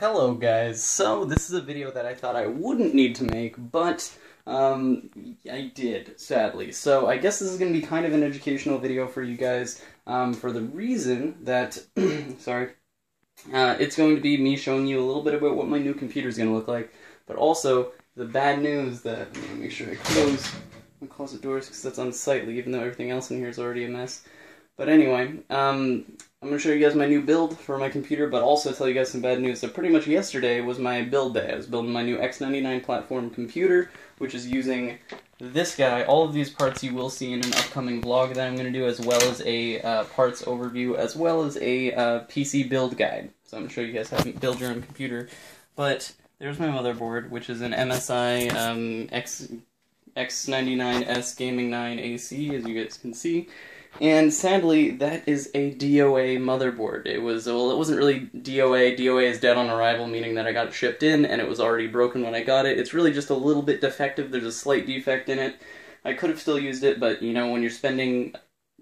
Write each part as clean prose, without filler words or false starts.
Hello guys, so this is a video that I thought I wouldn't need to make, but I did, sadly. So I guess this is going to be kind of an educational video for you guys, for the reason that, sorry, it's going to be me showing you a little bit about what my new computer is going to look like, but also the bad news that, I'm going to make sure I close my closet doors because that's unsightly, even though everything else in here is already a mess. But anyway, I'm going to show you guys my new build for my computer, but also tell you guys some bad news. So pretty much yesterday was my build day. I was building my new X99 platform computer, which is using this guy. All of these parts you will see in an upcoming vlog that I'm going to do, as well as a parts overview, as well as a PC build guide. So I'm going to show you guys how to build your own computer. But there's my motherboard, which is an MSI X99S Gaming 9 AC, as you guys can see. And sadly, that is a DOA motherboard. It wasn't really DOA. DOA is dead on arrival, meaning that I got it shipped in and it was already broken when I got it. It's really just a little bit defective. There's a slight defect in it. I could have still used it, but you know, when you're spending,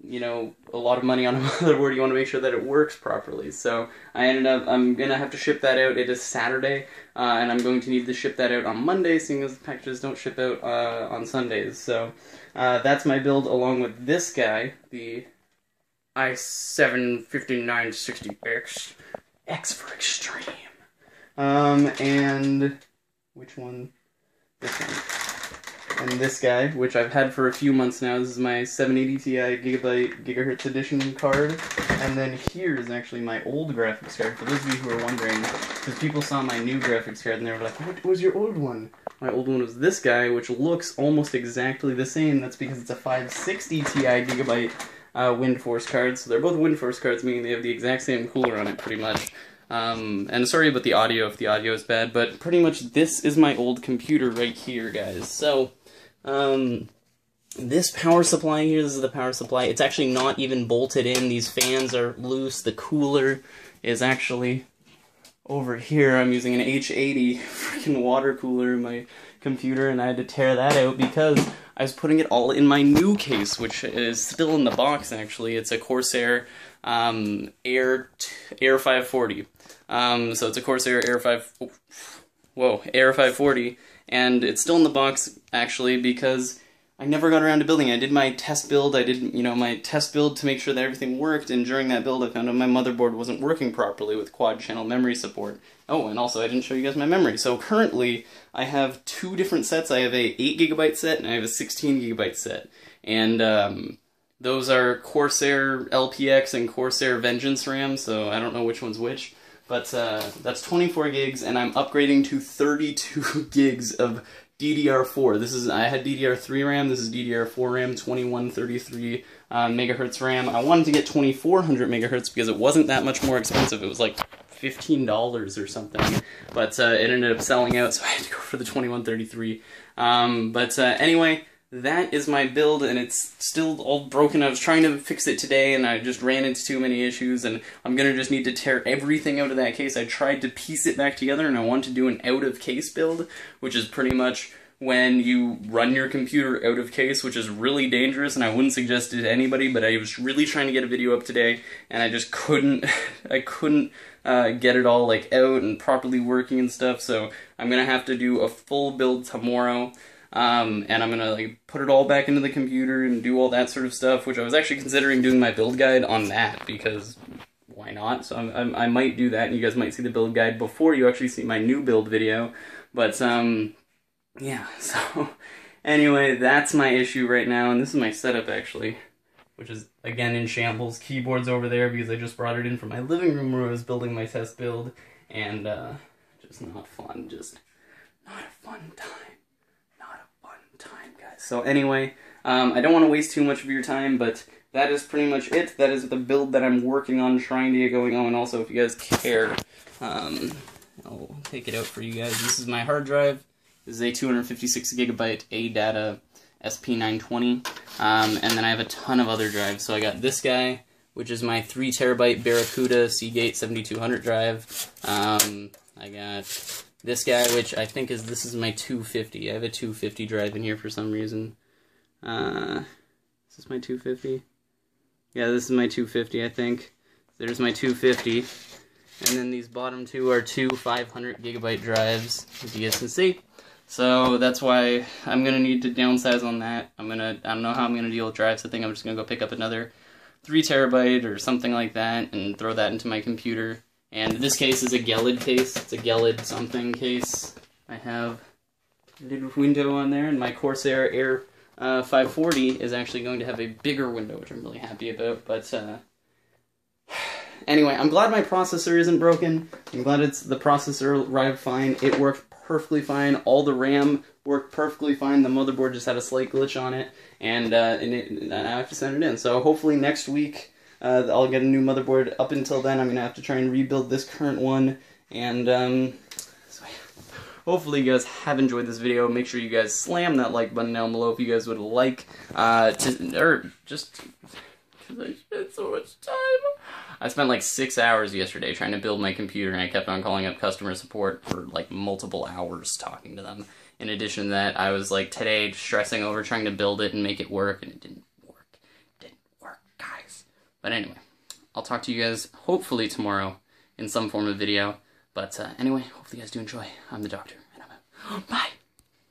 you know, a lot of money on a motherboard, you want to make sure that it works properly. So I'm gonna have to ship that out. It is Saturday, and I'm going to need to ship that out on Monday, seeing as the packages don't ship out on Sundays. So that's my build, along with this guy, the i7-5960X, X for extreme. And which one? This one. And this guy, which I've had for a few months now. This is my 780 Ti gigahertz edition card. And then here is actually my old graphics card, for those of you who are wondering, because people saw my new graphics card and they were like, what was your old one? My old one was this guy, which looks almost exactly the same. That's because it's a 560 Ti gigabyte WindForce card. So they're both WindForce cards, meaning they have the exact same cooler on it, pretty much. And sorry about the audio if the audio is bad, but pretty much this is my old computer right here, guys. So this power supply here, this is the power supply. It's actually not even bolted in. These fans are loose. The cooler is actually over here. I'm using an H80 freaking water cooler in my computer, and I had to tear that out because I was putting it all in my new case, which is still in the box, actually. It's a Corsair Air 540. So it's a Corsair Air 540, and it's still in the box, actually, because I never got around to building it. I did my test build, my test build to make sure that everything worked, and during that build I found out my motherboard wasn't working properly with quad-channel memory support. Oh, and also I didn't show you guys my memory. So currently, I have two different sets. I have a 8GB set, and I have a 16GB set. And, those are Corsair LPX and Corsair Vengeance RAM, so I don't know which one's which. But that's 24 gigs, and I'm upgrading to 32 gigs of DDR4. I had DDR3 RAM, this is DDR4 RAM, 2133 megahertz RAM. I wanted to get 2400 megahertz because it wasn't that much more expensive. It was like $15 or something. But it ended up selling out, so I had to go for the 2133. Anyway, that is my build, and it's still all broken. I was trying to fix it today, and I just ran into too many issues, and I'm gonna just need to tear everything out of that case. I tried to piece it back together, and I want to do an out-of-case build, which is pretty much when you run your computer out of case, which is really dangerous, and I wouldn't suggest it to anybody, but I was really trying to get a video up today, and I just couldn't, get it all, like, out and properly working and stuff, so I'm gonna have to do a full build tomorrow. And I'm gonna like put it all back into the computer and do all that sort of stuff, which I was actually considering doing my build guide on that, because why not? So I might do that, and you guys might see the build guide before you actually see my new build video. But yeah, so anyway, that's my issue right now, and this is my setup actually, which is again in shambles. Keyboard's over there because I just brought it in from my living room where I was building my test build, and just not fun, just not a fun time. Guys. So anyway, I don't want to waste too much of your time, but that is pretty much it. That is the build that I'm working on, trying to get going. Oh, and also, if you guys care, I'll take it out for you guys. This is my hard drive. This is a 256 gigabyte ADATA SP920, and then I have a ton of other drives. So I got this guy, which is my 3 terabyte Barracuda Seagate 7200 drive. I got this guy, which I think this is my 250. I have a 250 drive in here for some reason. Is this my 250? Yeah, this is my 250, I think. There's my 250. And then these bottom two are two 500 gigabyte drives, as you guys can see. So that's why I'm gonna need to downsize on that. I don't know how I'm gonna deal with drives. I think I'm just gonna go pick up another 3 terabyte or something like that and throw that into my computer. And this case is a Gelid case. It's a Gelid something case. I have a little window on there, and my Corsair Air 540 is actually going to have a bigger window, which I'm really happy about. But anyway, I'm glad my processor isn't broken. I'm glad the processor arrived fine. It worked perfectly fine. All the RAM worked perfectly fine. The motherboard just had a slight glitch on it, and I have to send it in. So hopefully next week I'll get a new motherboard. Up until then, I'm going to have to try and rebuild this current one. And so hopefully you guys have enjoyed this video. Make sure you guys slam that like button down below if you guys would like just because I spent so much time. I spent like 6 hours yesterday trying to build my computer, and I kept on calling up customer support for like multiple hours talking to them. In addition to that, I was like today stressing over trying to build it and make it work, and it didn't work. It didn't work, guys. But anyway, I'll talk to you guys hopefully tomorrow in some form of video. But anyway, hopefully you guys do enjoy. I'm the doctor, and I'm out. Bye!